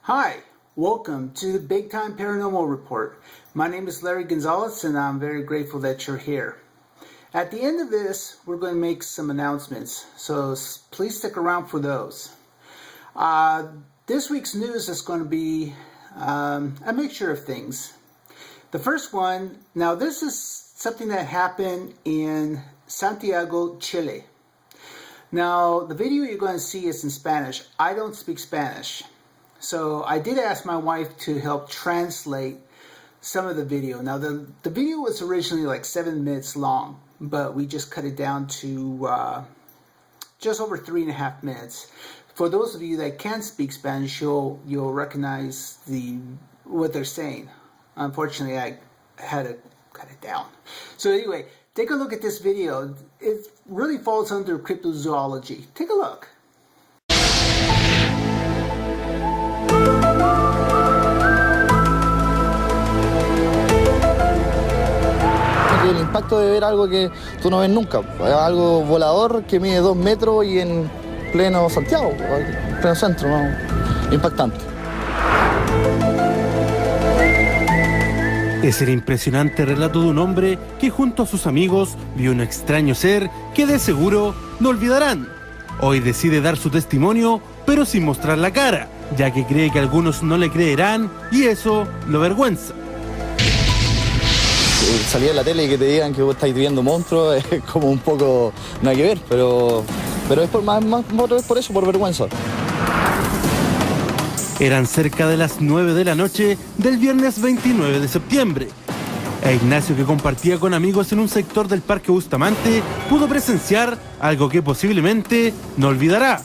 Hi, welcome to the Big Time Paranormal Report. My name is Larry Gonzalez and I'm very grateful that you're here. At the end of this, we're going to make some announcements, so please stick around for those. This week's news is going to be a mixture of things. The first one, now this is something that happened in Santiago, Chile. Now, the video you're going to see is in Spanish. I don't speak Spanish. So I did ask my wife to help translate some of the video. Now the video was originally like 7 minutes long, but we just cut it down to just over 3.5 minutes. For those of you that can speak Spanish, you'll recognize what they're saying. Unfortunately, I had to cut it down. So anyway, take a look at this video. It really falls under cryptozoology. Take a look. El impacto de ver algo que tú no ves nunca, algo volador que mide 2 metros y en pleno Santiago, en pleno centro, ¿no? Impactante. Es el impresionante relato de un hombre que junto a sus amigos vio un extraño ser que de seguro no olvidarán. Hoy decide dar su testimonio, pero sin mostrar la cara, ya que cree que algunos no le creerán y eso lo avergüenza. Salir a la tele y que te digan que vos estáis viendo monstruos es como un poco nada que ver, pero es por eso, por vergüenza. Eran cerca de las 9 de la noche del viernes 29 de septiembre. E Ignacio, que compartía con amigos en un sector del Parque Bustamante, pudo presenciar algo que posiblemente no olvidará.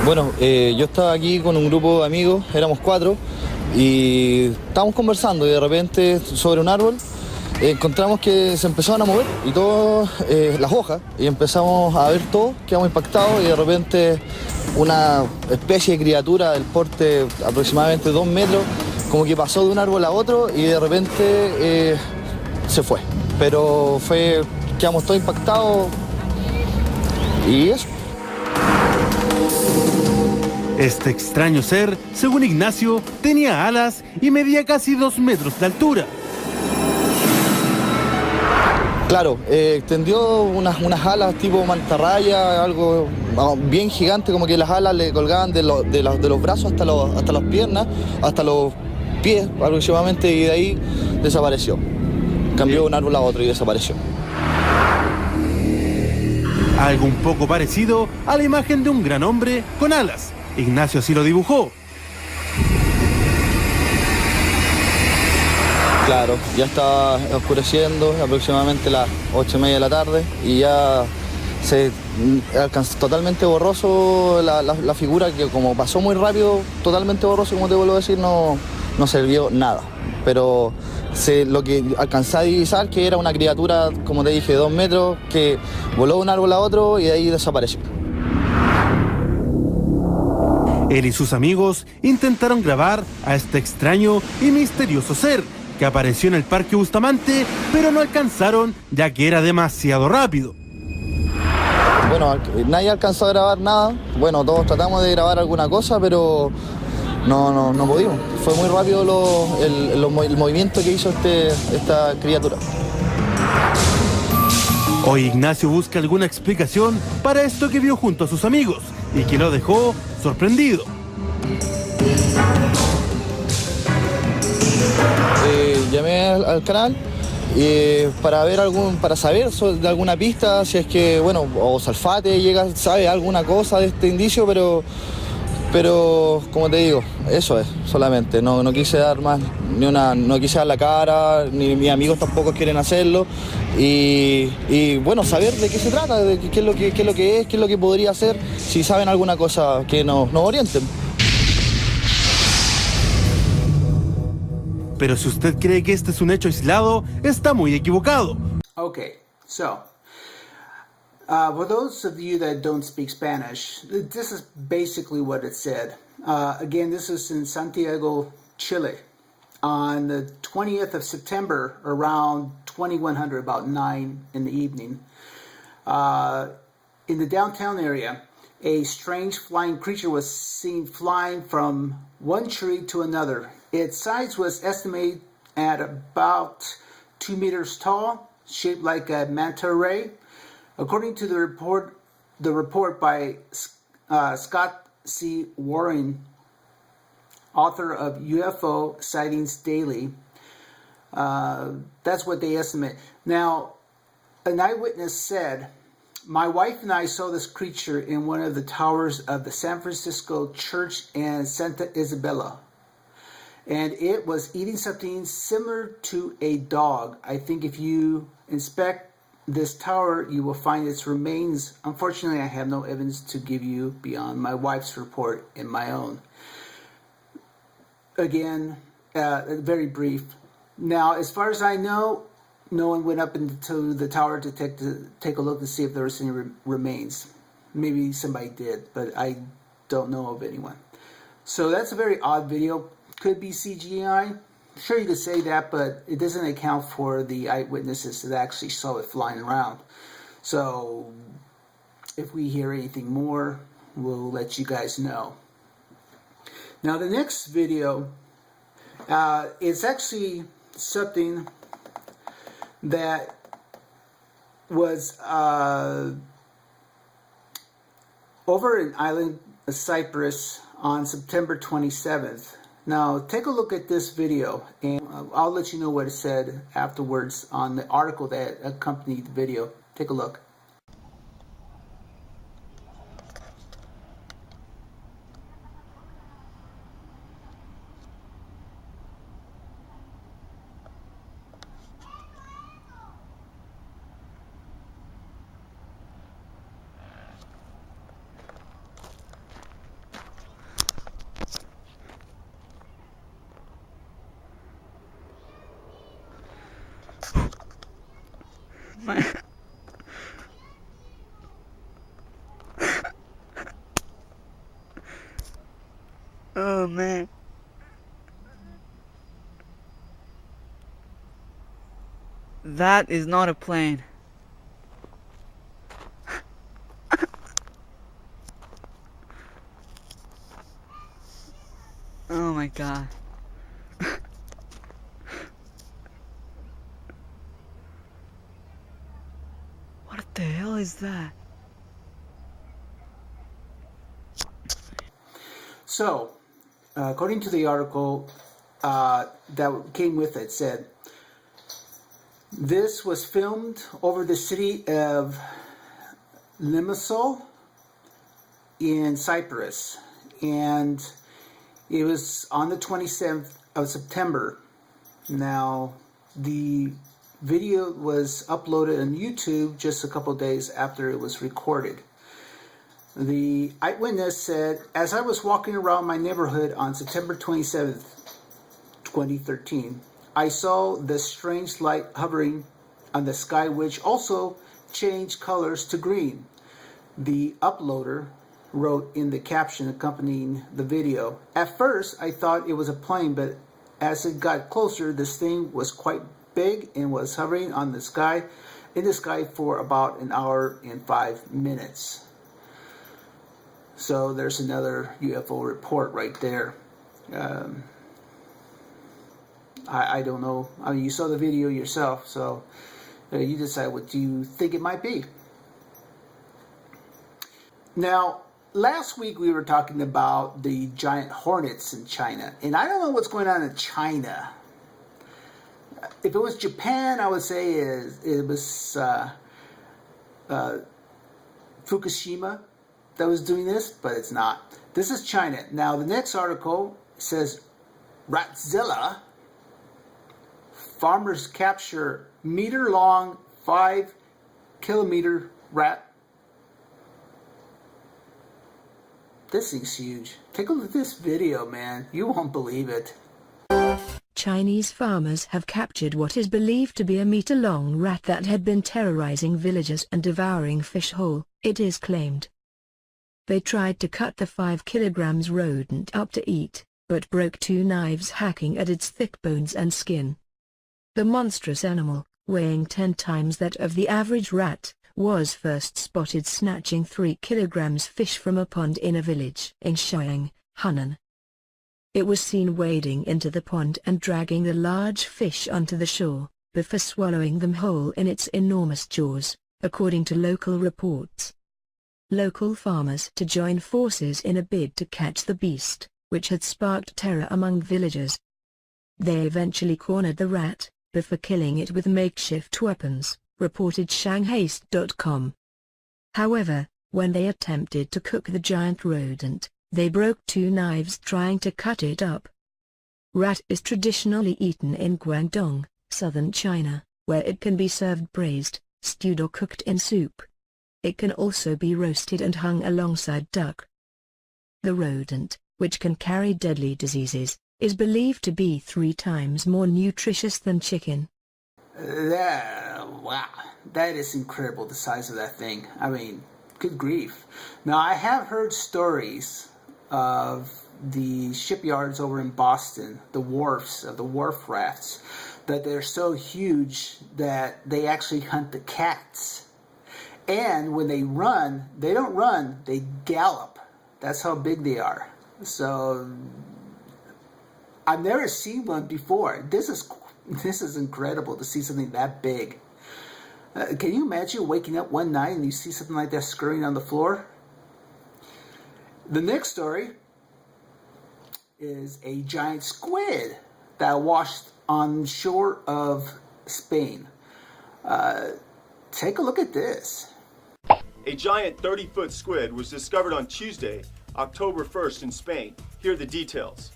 Bueno, yo estaba aquí con un grupo de amigos, éramos 4, y estábamos conversando y de repente sobre un árbol encontramos que se empezaban a mover y todas las hojas y empezamos a ver todo, quedamos impactados y de repente una especie de criatura del porte aproximadamente 2 metros como que pasó de un árbol a otro y de repente se fue, pero quedamos todos impactados y eso. Este extraño ser, según Ignacio, tenía alas y medía casi 2 metros de altura. Claro, extendió unas alas tipo mantarraya, algo bien gigante, como que las alas le colgaban de los brazos hasta las piernas, hasta los pies aproximadamente, y de ahí desapareció. Cambió de un árbol a otro y desapareció. Algo un poco parecido a la imagen de un gran hombre con alas. Ignacio así lo dibujó. Claro, ya está oscureciendo, aproximadamente las 8:30 de la tarde, y ya se alcanzó totalmente borroso la figura, que como pasó muy rápido, totalmente borroso, como te vuelvo a decir, no se vio nada. Pero lo que alcancé a divisar que era una criatura, como te dije, 2 metros, que voló de un árbol a otro y de ahí desapareció. Él y sus amigos intentaron grabar a este extraño y misterioso ser que apareció en el Parque Bustamante, pero no alcanzaron ya que era demasiado rápido. Bueno, nadie alcanzó a grabar nada. Bueno, todos tratamos de grabar alguna cosa, pero no pudimos. Fue muy rápido el movimiento que hizo esta criatura. Hoy Ignacio busca alguna explicación para esto que vio junto a sus amigos y que lo dejó sorprendido. Llamé al canal para saber de alguna pista, si es que, bueno, o Salfate sabe alguna cosa de este indicio, pero como te digo, eso es solamente. No quise dar más no quise dar la cara, ni mis amigos tampoco quieren hacerlo, y bueno, saber de qué se trata, de qué es lo que es, qué es lo que podría hacer, si saben alguna cosa que nos orienten. Pero si usted cree que este es un hecho aislado, está muy equivocado. Okay, so for those of you that don't speak Spanish, this is basically what it said. Again, this is in Santiago, Chile, on the 20th of September, around 2100, about 9 in the evening, in the downtown area. a strange flying creature was seen flying from one tree to another. Its size was estimated at about 2 meters tall, shaped like a manta ray. According to the report by Scott C. Warren, author of UFO Sightings Daily, that's what they estimate. Now, an eyewitness said, "My wife and I saw this creature in one of the towers of the San Francisco Church in Santa Isabella. And it was eating something similar to a dog. I think if you inspect this tower, you will find its remains. Unfortunately, I have no evidence to give you beyond my wife's report and my own." Again, very brief. Now, as far as I know, no one went up into the tower to take a look to see if there was any remains. Maybe somebody did, but I don't know of anyone. So that's a very odd video. Could be CGI. Sure, you could say that, but it doesn't account for the eyewitnesses that actually saw it flying around. So if we hear anything more, we'll let you guys know. Now, the next video is actually something that was over in island of Cyprus on September 27th. Now, take a look at this video, and I'll let you know what it said afterwards on the article that accompanied the video. Take a look. Oh man. That is not a plane. Oh my god. What the hell is that? So, according to the article that came with it, said, this was filmed over the city of Limassol in Cyprus, and it was on the 27th of September. Now, the video was uploaded on YouTube just a couple days after it was recorded. The eyewitness said, "As I was walking around my neighborhood on September 27th, 2013, I saw this strange light hovering on the sky, which also changed colors to green." The uploader wrote in the caption accompanying the video, "At first, I thought it was a plane, but as it got closer, this thing was quite big and was hovering on the sky, in the sky for about an hour and 5 minutes." So there's another UFO report right there. I don't know. I mean, you saw the video yourself, so you decide what you think it might be. Now, last week we were talking about the giant hornets in China, and I don't know what's going on in China. If it was Japan, I would say it was Fukushima that was doing this, but it's not. This is China. Now, the next article says, Ratzilla, farmers capture meter-long, 5-kilometer rat. This thing's huge. Take a look at this video, man. You won't believe it. Chinese farmers have captured what is believed to be a meter-long rat that had been terrorizing villagers and devouring fish whole, it is claimed. They tried to cut the 5 kilograms rodent up to eat, but broke 2 knives hacking at its thick bones and skin. The monstrous animal, weighing 10 times that of the average rat, was first spotted snatching 3 kilograms fish from a pond in a village in Xiang, Hunan. It was seen wading into the pond and dragging the large fish onto the shore, before swallowing them whole in its enormous jaws, according to local reports. Local farmers to join forces in a bid to catch the beast, which had sparked terror among villagers. They eventually cornered the rat, before killing it with makeshift weapons, reported Shanghai.com. However, when they attempted to cook the giant rodent, they broke 2 knives trying to cut it up. Rat is traditionally eaten in Guangdong, southern China, where it can be served braised, stewed or cooked in soup. It can also be roasted and hung alongside duck. The rodent, which can carry deadly diseases, is believed to be 3 times more nutritious than chicken. Wow, that is incredible, the size of that thing. I mean, good grief. Now, I have heard stories of the shipyards over in Boston, the wharfs of the wharf rats, that they're so huge that they actually hunt the cats. And when they run, they don't run, they gallop. That's how big they are. So, I've never seen one before. This is incredible to see something that big. Can you imagine waking up one night and you see something like that scurrying on the floor? The next story is a giant squid that washed on shore of Spain. Take a look at this. A giant 30-foot squid was discovered on Tuesday, October 1st in Spain. Here are the details.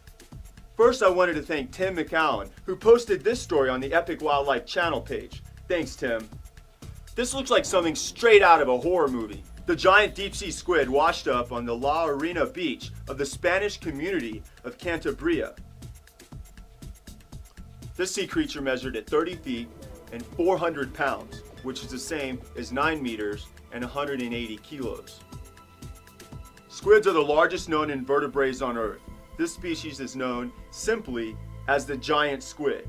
First, I wanted to thank Tim McCowan, who posted this story on the Epic Wildlife Channel page. Thanks, Tim. This looks like something straight out of a horror movie. The giant deep-sea squid washed up on the La Arena beach of the Spanish community of Cantabria. This sea creature measured at 30 feet and 400 pounds, which is the same as 9 meters and 180 kilos. Squids are the largest known invertebrates on Earth. This species is known simply as the giant squid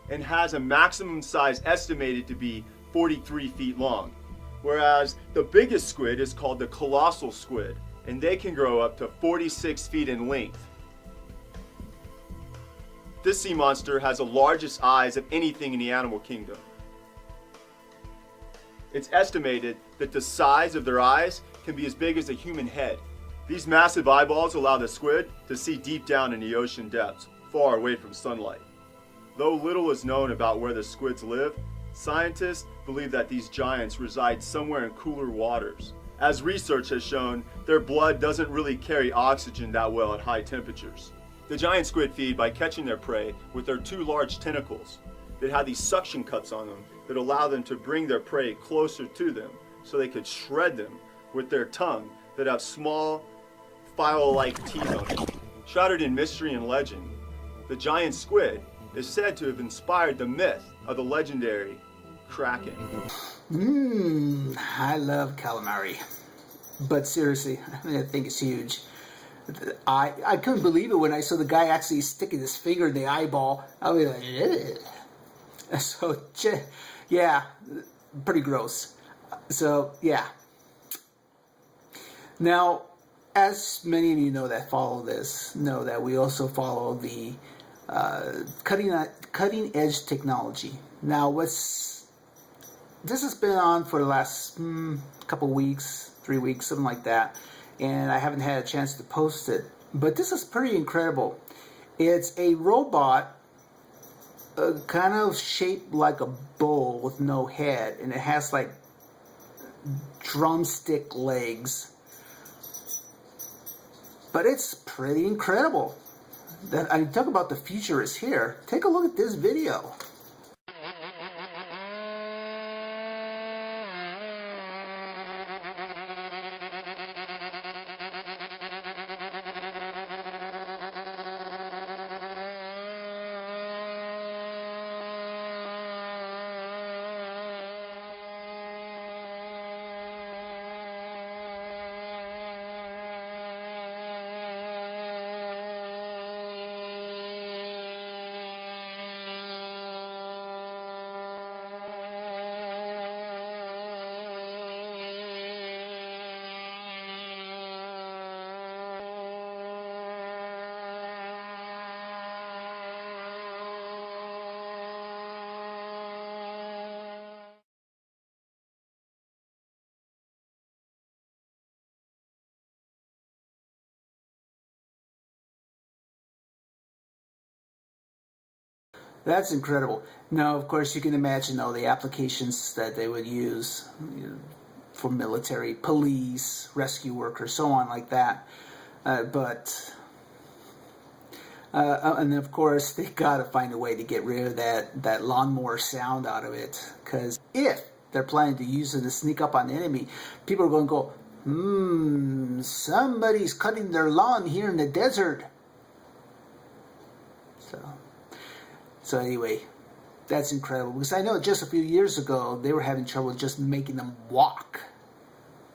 and has a maximum size estimated to be 43 feet long, whereas the biggest squid is called the colossal squid, and they can grow up to 46 feet in length. This sea monster has the largest eyes of anything in the animal kingdom. It's estimated that the size of their eyes can be as big as a human head. These massive eyeballs allow the squid to see deep down in the ocean depths, far away from sunlight. Though little is known about where the squids live, scientists believe that these giants reside somewhere in cooler waters. As research has shown, their blood doesn't really carry oxygen that well at high temperatures. The giant squid feed by catching their prey with their 2 large tentacles that have these suction cups on them that allow them to bring their prey closer to them so they could shred them with their tongue that have small, file-like teeth on it. Shrouded in mystery and legend, the giant squid is said to have inspired the myth of the legendary Kraken. I love calamari. But seriously, I think it's huge. I couldn't believe it when I saw the guy actually sticking his finger in the eyeball. I was like, ugh. So, yeah, pretty gross. So, yeah. Now, as many of you know that follow this, know that we also follow the cutting edge technology. Now, this has been on for the last couple weeks, 3 weeks, something like that, and I haven't had a chance to post it. But this is pretty incredible. It's a robot kind of shaped like a bowl with no head, and it has like drumstick legs. But it's pretty incredible. I talk about the future is here. Take a look at this video. That's incredible. Now, of course, you can imagine all the applications that they would use, for military, police, rescue workers, so on like that. And of course, they got to find a way to get rid of that lawnmower sound out of it. Because if they're planning to use it to sneak up on the enemy, people are going to go, somebody's cutting their lawn here in the desert. So anyway, that's incredible. Because I know just a few years ago, they were having trouble just making them walk.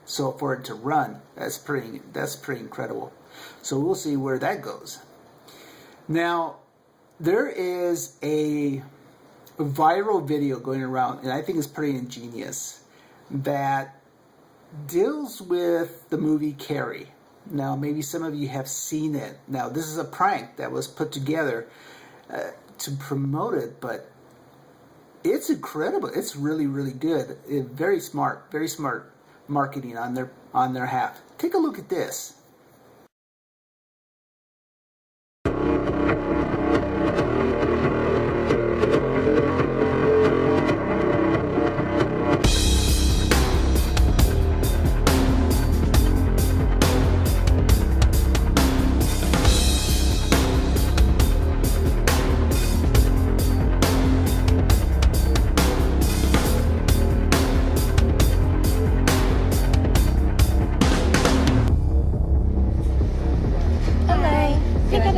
So for it to run, that's pretty incredible. So we'll see where that goes. Now, there is a viral video going around, and I think it's pretty ingenious, that deals with the movie Carrie. Now, maybe some of you have seen it. Now, this is a prank that was put together to promote it, but it's incredible. It's really, really good. Very smart marketing on their half. Take a look at this.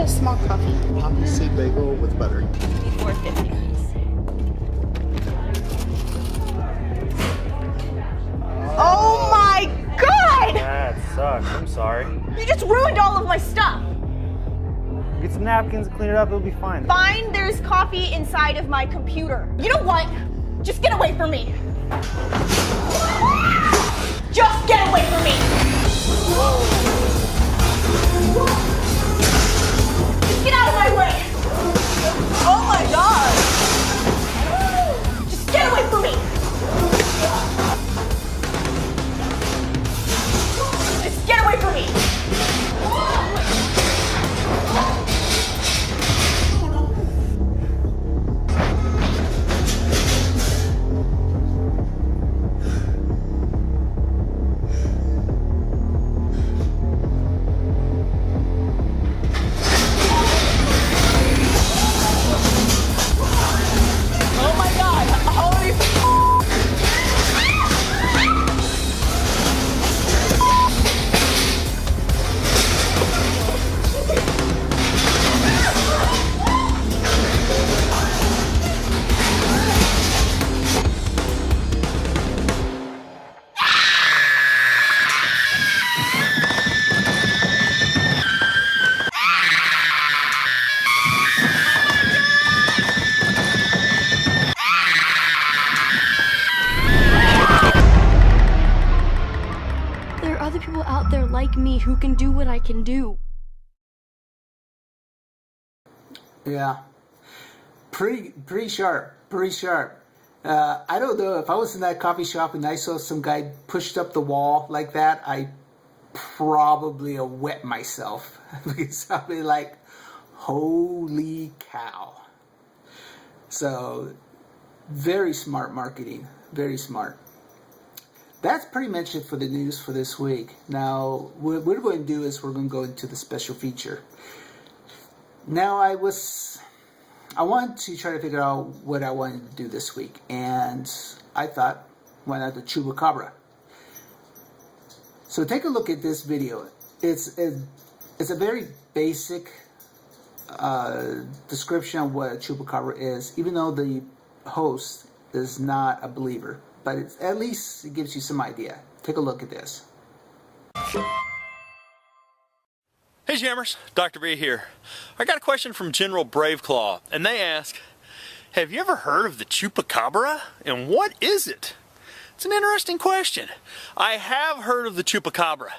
Small coffee. Poppy seed bagel with butter. $4.50 please. Oh my god! That sucks. I'm sorry. You just ruined all of my stuff. Get some napkins, clean it up, it'll be fine. Fine, there's coffee inside of my computer. You know what? Just get away from me. Just get away from me. Get out of my way! Oh my god! Just get away from me! Just get away from me! Like me who can do what I can do. Yeah, pretty sharp. I don't know, if I was in that coffee shop and I saw some guy pushed up the wall like that, I probably wet myself because I'd be like, holy cow. So very smart marketing, very smart. That's pretty much it for the news for this week. Now, what we're going to do is we're going to go into the special feature. Now, I wanted to try to figure out what I wanted to do this week, and I thought, why not the Chupacabra? So take a look at this video. It's a very basic description of what a Chupacabra is, even though the host is not a believer. But at least it gives you some idea. Take a look at this. Hey Jammers, Dr. B here. I got a question from General Braveclaw, and they ask, have you ever heard of the Chupacabra, and what is it? It's an interesting question. I have heard of the Chupacabra.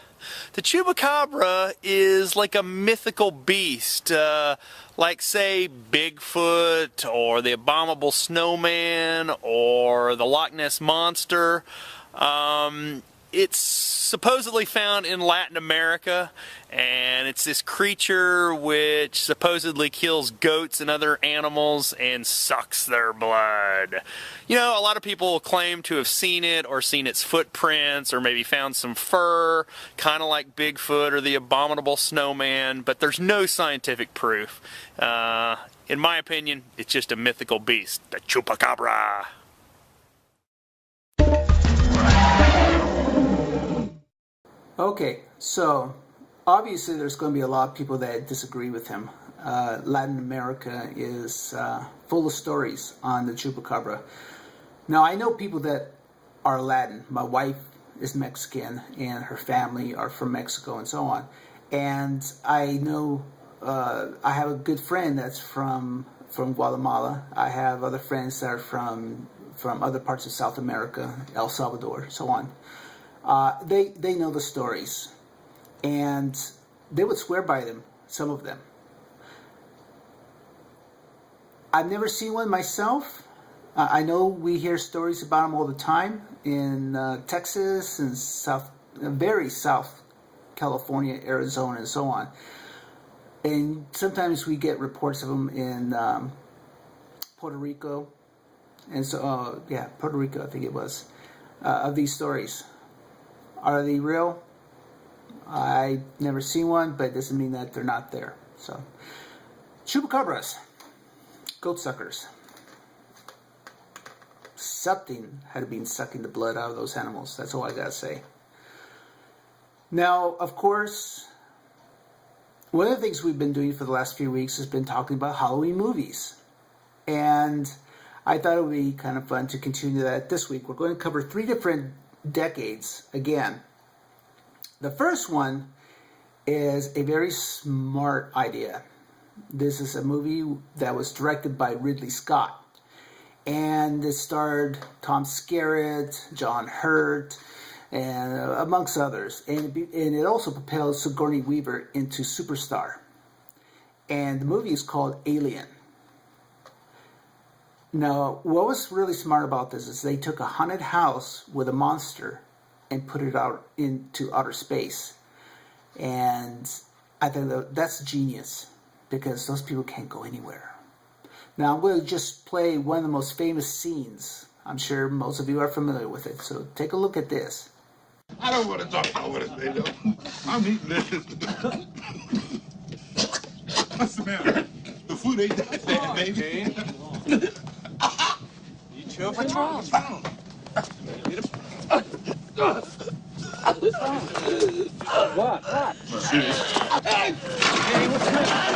The Chupacabra is like a mythical beast, like say Bigfoot or the Abominable Snowman or the Loch Ness Monster. it's supposedly found in Latin America, and it's this creature which supposedly kills goats and other animals and sucks their blood. You know, a lot of people claim to have seen it or seen its footprints or maybe found some fur, kind of like Bigfoot or the abominable snowman, but there's no scientific proof. In my opinion, it's just a mythical beast, the chupacabra. Okay, so obviously there's going to be a lot of people that disagree with him. Latin America is full of stories on the chupacabra. Now, I know people that are Latin. My wife is Mexican, and her family are from Mexico, and so on. And I know I have a good friend that's from Guatemala. I have other friends that are from other parts of South America, El Salvador, so on. They know the stories, and they would swear by them, some of them. I've never seen one myself. I know we hear stories about them all the time in Texas and very South California, Arizona, and so on. And sometimes we get reports of them in Puerto Rico, and so Puerto Rico, I think it was, of these stories. Are they real? I've never seen one, but it doesn't mean that they're not there. So, chupacabras, goat suckers. Something had been sucking the blood out of those animals. That's all I gotta say. Now, of course, one of the things we've been doing for the last few weeks has been talking about Halloween movies. And I thought it would be kind of fun to continue that this week. We're going to cover 3 different decades again. The first one is a very smart idea. This is a movie that was directed by Ridley Scott, and it starred Tom Skerritt, John Hurt, and amongst others. And it also propelled Sigourney Weaver into superstar. And the movie is called Alien. Now, what was really smart about this is they took a haunted house with a monster and put it out into outer space. And I think that's genius, because those people can't go anywhere. Now, I'm going to just play one of the most famous scenes. I'm sure most of you are familiar with it. So take a look at this. I don't want to talk about what they do. I'm eating this. What's the matter? The food ain't that bad, baby. What's wrong? What? Hey, what's the matter?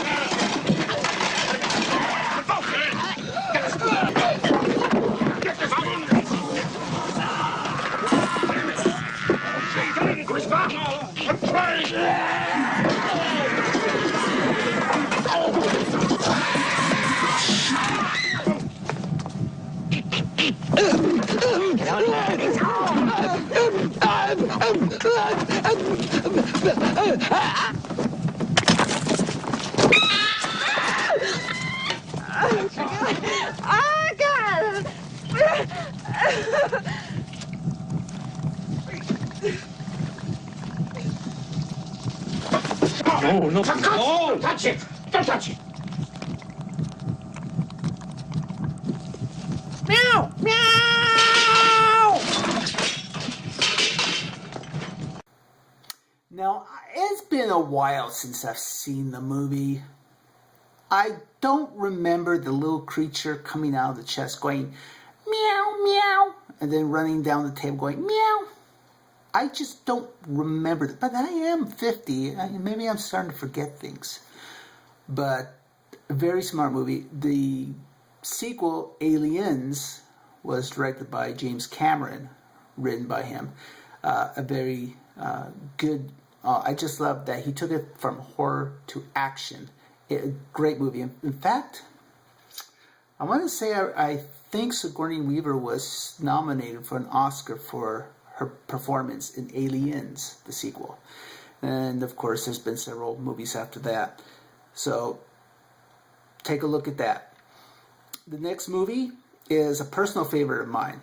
Oh, God! No, no, don't touch it! Don't touch it! Meow! Meow! Now, it's been a while since I've seen the movie. I don't remember the little creature coming out of the chest going meow, meow, and then running down the table going meow. I just don't remember that. But I am 50. Maybe I'm starting to forget things. But a very smart movie. The sequel, Aliens, was directed by James Cameron, written by him. A very good... I just love that he took it from horror to action. Great movie. In fact, I want to say I think Sigourney Weaver was nominated for an Oscar for her performance in Aliens, the sequel. And of course, there's been several movies after that. So take a look at that. The next movie is a personal favorite of mine.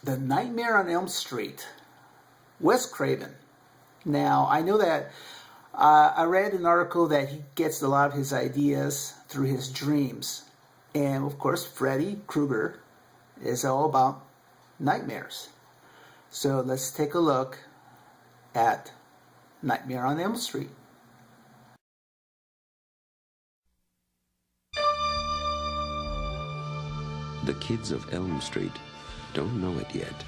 The Nightmare on Elm Street. Wes Craven. Now, I know that I read an article that he gets a lot of his ideas through his dreams. And of course, Freddy Krueger is all about nightmares. So let's take a look at Nightmare on Elm Street. The kids of Elm Street don't know it yet,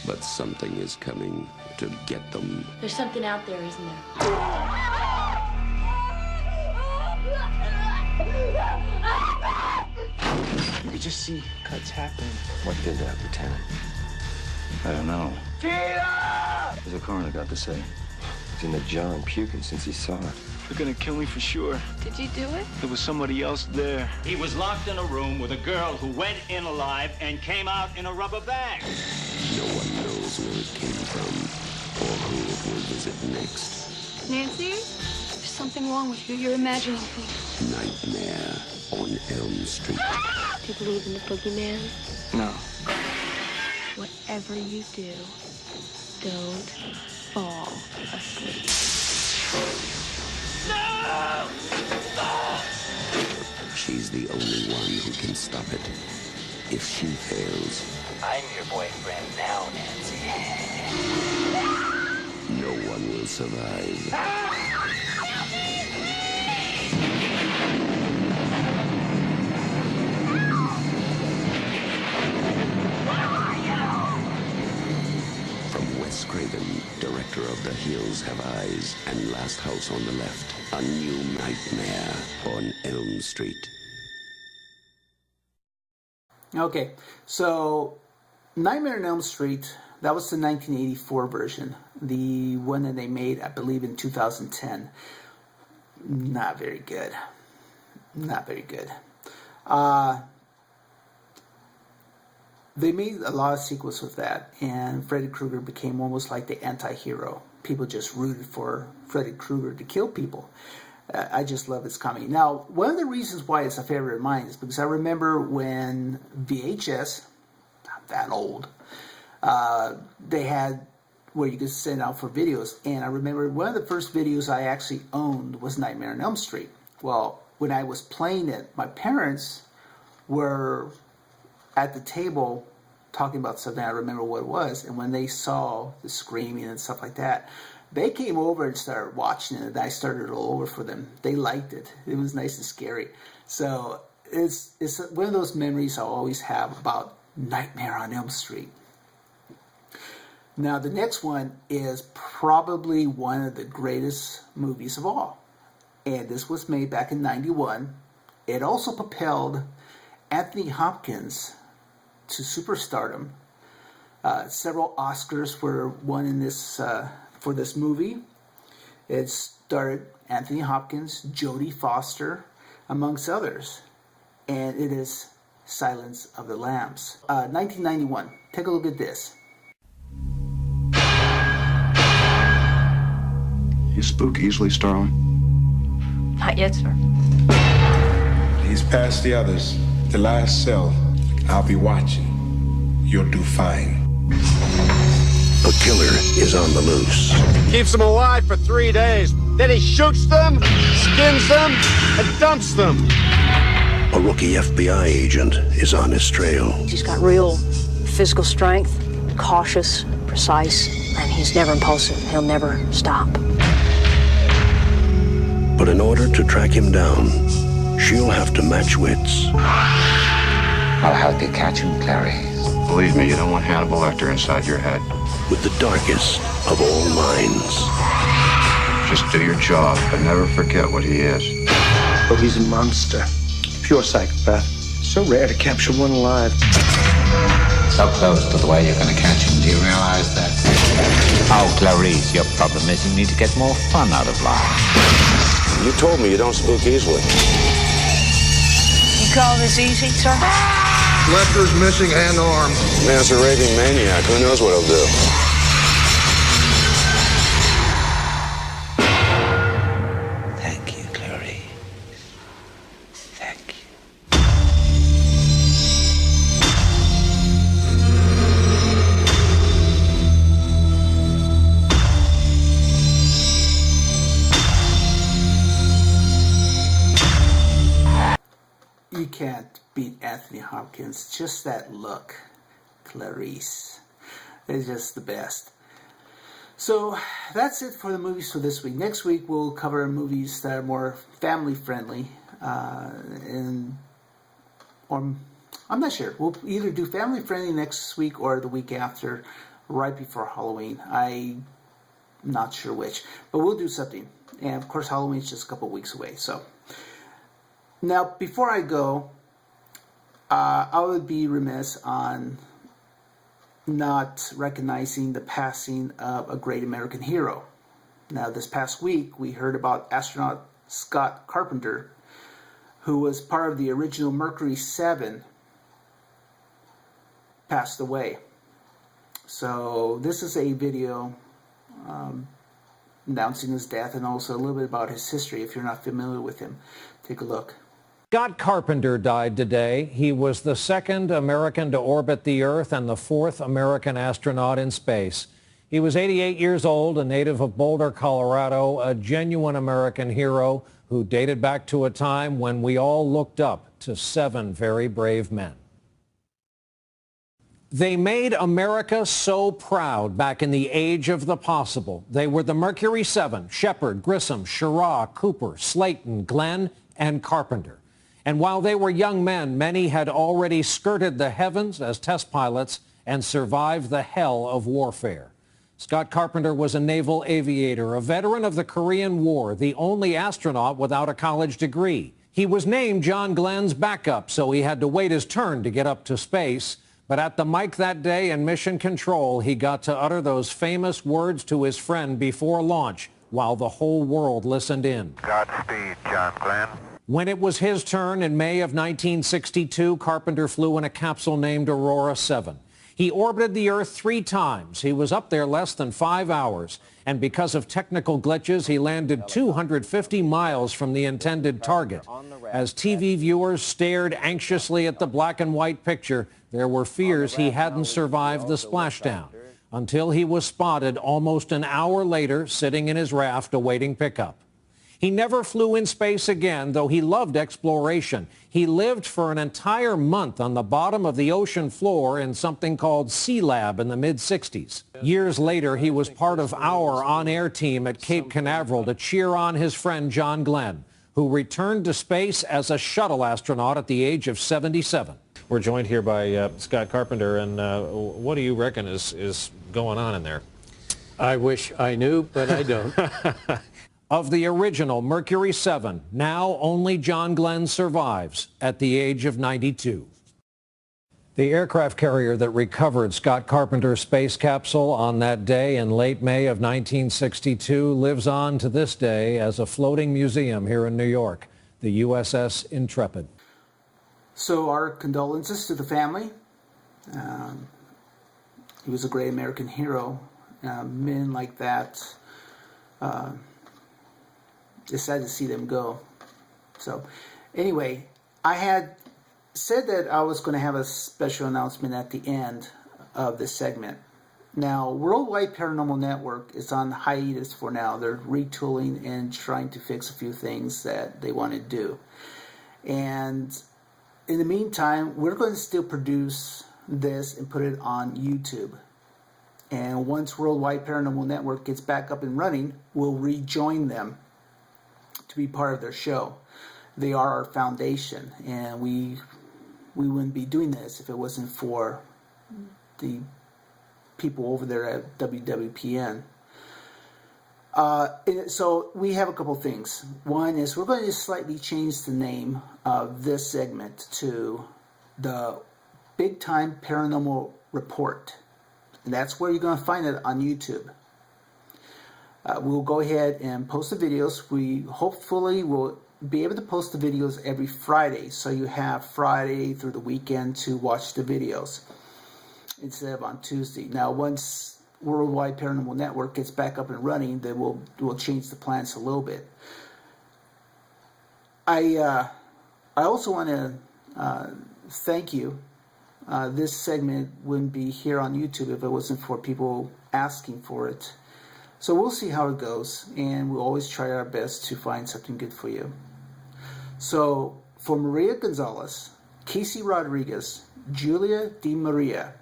but something is coming to get them. There's something out there, isn't there? You could just see cuts happening. What did that, Lieutenant? I don't know. Tina! What's the coroner got to say? He's in the jar and puking since he saw it. They're gonna kill me for sure. Did you do it? There was somebody else there. He was locked in a room with a girl who went in alive and came out in a rubber bag. No one knows where it came from or who it will visit next. Nancy? There's something wrong with you. You're imagining things. Nightmare on Elm Street. Do you believe in the boogeyman? No. Whatever you do, don't fall asleep. No! She's the only one who can stop it. If she fails, I'm your boyfriend now, Nancy. no one will survive. From Wes Craven, director of The Hills Have Eyes and Last House on the Left, a new nightmare on Elm Street. Okay, so Nightmare on Elm Street, that was the 1984 version. The one that they made, I believe, in 2010. Not very good. Not very good. They made a lot of sequels with that, and Freddy Krueger became almost like the anti-hero. People just rooted for Freddy Krueger to kill people. I just love its comedy. Now, one of the reasons why it's a favorite of mine is because I remember when VHS, not that old, they had where you could send out for videos. And I remember one of the first videos I actually owned was Nightmare on Elm Street. Well, when I was playing it, my parents were at the table talking about something. I remember what it was. And when they saw the screaming and stuff like that, they came over and started watching it, and I started it all over for them. They liked it. It was nice and scary. So it's one of those memories I'll always have about Nightmare on Elm Street. Now, the next one is probably one of the greatest movies of all. And this was made back in 91. It also propelled Anthony Hopkins to superstardom. Several Oscars were won in this for this movie. It starred Anthony Hopkins, Jodie Foster, amongst others. And it is Silence of the Lambs. 1991. Take a look at this. You spook easily, Starling? Not yet, sir. He's past the others. The last cell. I'll be watching. You'll do fine. A killer is on the loose. Keeps them alive for 3 days. Then he shoots them, skins them, and dumps them. A rookie FBI agent is on his trail. He's got real physical strength, cautious, precise, and he's never impulsive. He'll never stop. But in order to track him down, she'll have to match wits. I'll help you catch him, Clary. Believe me, you don't want Hannibal Lecter inside your head. With the darkest of all minds. Just do your job, but never forget what he is. Oh, he's a monster. Pure psychopath. So rare to capture one alive. So close to the way you're going to catch him. Do you realize that? Oh, Clarice, your problem is you need to get more fun out of life. You told me you don't spook easily. You call this easy, sir? Lecter's missing an arm. Man's a raving maniac. Who knows what he'll do? Thank you, Clarice. Thank you. can't beat Anthony Hopkins. Just that look. Clarice. It's just the best. So that's it for the movies for this week. Next week we'll cover movies that are more family friendly, or I'm not sure. We'll either do family friendly next week or the week after, right before Halloween. I'm not sure which, but we'll do something. And of course, Halloween's just a couple weeks away. So now, before I go, I would be remiss on not recognizing the passing of a great American hero. Now, this past week, we heard about astronaut Scott Carpenter, who was part of the original Mercury 7, passed away. So this is a video announcing his death and also a little bit about his history. If you're not familiar with him, take a look. Scott Carpenter died today. He was the second American to orbit the Earth and the fourth American astronaut in space. He was 88 years old, a native of Boulder, Colorado, a genuine American hero who dated back to a time when we all looked up to 7 very brave men. They made America so proud back in the age of the possible. They were the Mercury 7, Shepard, Grissom, Schirra, Cooper, Slayton, Glenn, and Carpenter. And while they were young men, many had already skirted the heavens as test pilots and survived the hell of warfare. Scott Carpenter was a naval aviator, a veteran of the Korean War, the only astronaut without a college degree. He was named John Glenn's backup, so he had to wait his turn to get up to space. But at the mic that day in Mission Control, he got to utter those famous words to his friend before launch while the whole world listened in. Godspeed, John Glenn. When it was his turn in May of 1962, Carpenter flew in a capsule named Aurora 7. He orbited the Earth 3 times. He was up there less than 5 hours. And because of technical glitches, he landed 250 miles from the intended target. As TV viewers stared anxiously at the black and white picture, there were fears he hadn't survived the splashdown, until he was spotted almost an hour later sitting in his raft awaiting pickup. He never flew in space again, though he loved exploration. He lived for an entire month on the bottom of the ocean floor in something called Sea Lab in the mid-60s. Years later, he was part of our on-air team at Cape Canaveral to cheer on his friend John Glenn, who returned to space as a shuttle astronaut at the age of 77. We're joined here by Scott Carpenter, and what do you reckon is going on in there? I wish I knew, but I don't. Of the original Mercury 7, now only John Glenn survives at the age of 92. The aircraft carrier that recovered Scott Carpenter's space capsule on that day in late May of 1962 lives on to this day as a floating museum here in New York, the USS Intrepid. So our condolences to the family. He was a great American hero. Men like that, it's sad to see them go. So anyway, I had said that I was going to have a special announcement at the end of this segment. Now, Worldwide Paranormal Network is on hiatus for now. They're retooling and trying to fix a few things that they want to do. And in the meantime, we're going to still produce this and put it on YouTube. And once Worldwide Paranormal Network gets back up and running, we'll rejoin them to be part of their show. They are our foundation, and we wouldn't be doing this if it wasn't for the people over there at WWPN. So we have a couple things. One is we're going to slightly change the name of this segment to the Big Time Paranormal Report. And that's where you're going to find it on YouTube. We'll go ahead and post the videos. We hopefully will be able to post the videos every Friday, so you have Friday through the weekend to watch the videos instead of on Tuesday. Now, once Worldwide Paranormal Network gets back up and running, then we'll change the plans a little bit. I also want to thank you. This segment wouldn't be here on YouTube if it wasn't for people asking for it. So we'll see how it goes, and we'll always try our best to find something good for you. So For Maria Gonzalez, Casey Rodriguez, Julia Di Maria,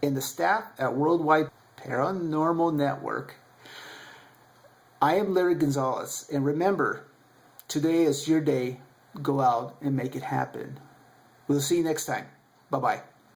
and the staff at Worldwide Paranormal Network, I am Larry Gonzalez, and remember, today is your day. Go out and make it happen. We'll see you next time. Bye-bye.